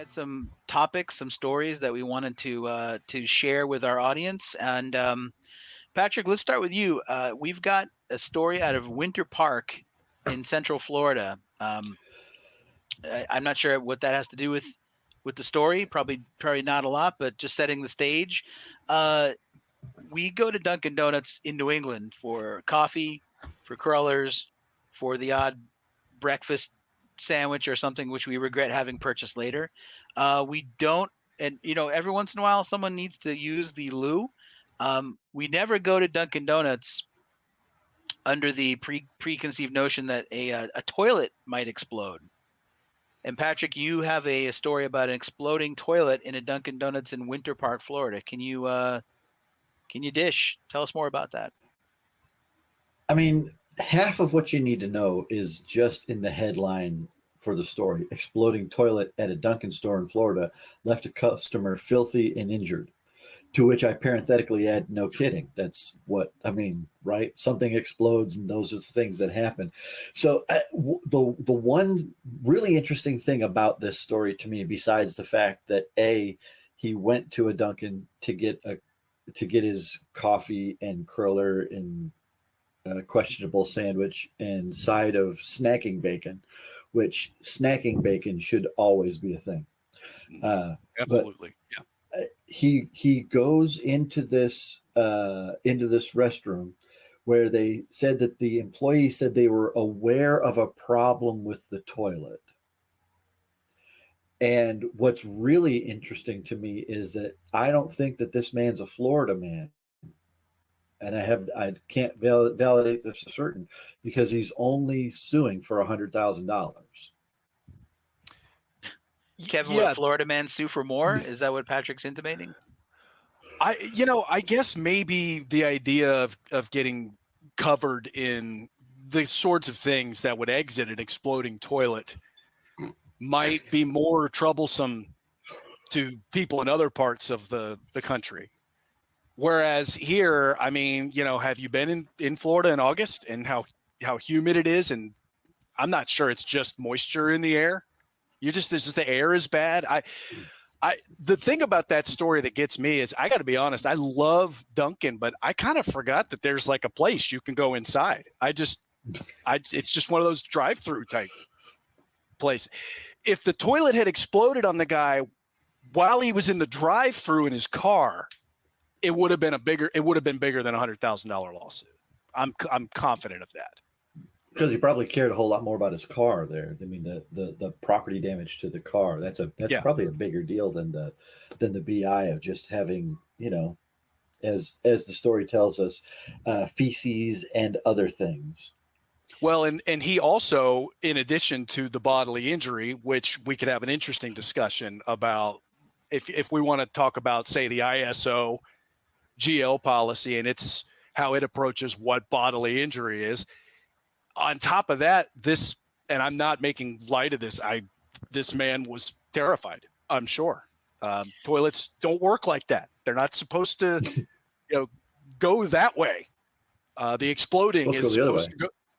had some topics, some stories that we wanted to share with our audience. And Patrick, let's start with you. We've got a story out of Winter Park in Central Florida. I'm not sure what that has to do with the story. Probably not a lot, but just setting the stage. We go to Dunkin Donuts in New England for coffee, for crawlers, for the odd breakfast sandwich or something which we regret having purchased later. We don't, and every once in a while someone needs to use the loo. We never go to Dunkin Donuts under the preconceived notion that a toilet might explode. And Patrick, you have a story about an exploding toilet in a Dunkin Donuts in Winter Park, Florida. Can you dish? Tell us more about that. I mean, half of what you need to know is just in the headline for the story. Exploding toilet at a Dunkin' store in Florida left a customer filthy and injured. To which I parenthetically add, no kidding. That's what I mean, right? Something explodes, and those are the things that happen. So the one really interesting thing about this story to me, besides the fact that he went to a Dunkin' to get his coffee and curler and questionable sandwich and side of snacking bacon, which snacking bacon should always be a thing. Absolutely, yeah. He goes into this restroom where they said that the employee said they were aware of a problem with the toilet. And what's really interesting to me is that I don't think that this man's a Florida man. And I can't validate this for certain because he's only suing for $100,000. Kevin, would a Florida man sue for more? Is that what Patrick's intimating? I guess maybe the idea of getting covered in the sorts of things that would exit an exploding toilet might be more troublesome to people in other parts of the country. Whereas here, I mean, have you been in Florida in August and how humid it is? And I'm not sure it's just moisture in the air. The air is bad. The thing about that story that gets me is I got to be honest. I love Dunkin', but I kind of forgot that there's like a place you can go inside. It's just one of those drive-through type places. If the toilet had exploded on the guy while he was in the drive-through in his car, it would have been bigger than a $100,000 lawsuit. I'm confident of that. Because he probably cared a whole lot more about his car there. I mean, the property damage to the car, that's probably a bigger deal than the BI of just having, as the story tells us, feces and other things. Well, and he also, in addition to the bodily injury, which we could have an interesting discussion about if we want to talk about, say, the ISO GL policy and it's how it approaches what bodily injury is. On top of that, and I'm not making light of this, this man was terrified, I'm sure. Toilets don't work like that. They're not supposed to, go that way. The exploding is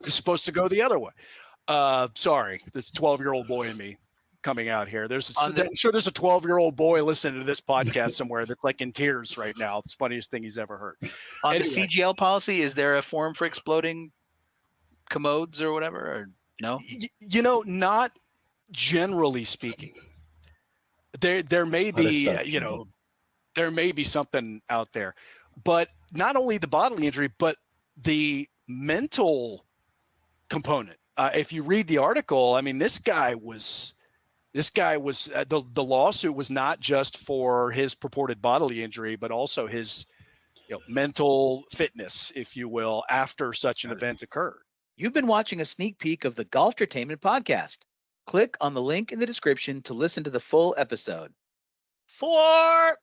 supposed to go the other way. Sorry, this 12-year-old boy in me coming out here. I'm sure there's a 12-year-old boy listening to this podcast somewhere that's like in tears right now. It's the funniest thing he's ever heard. On the CGL policy, is there a form for exploding commodes or whatever, or no? Not generally speaking. There may be, there may be something out there, but not only the bodily injury, but the mental component. If you read the article, I mean, this guy was the lawsuit was not just for his purported bodily injury, but also his mental fitness, if you will, after such an event occurred. You've been watching a sneak peek of the Golfertainment podcast. Click on the link in the description to listen to the full episode. 4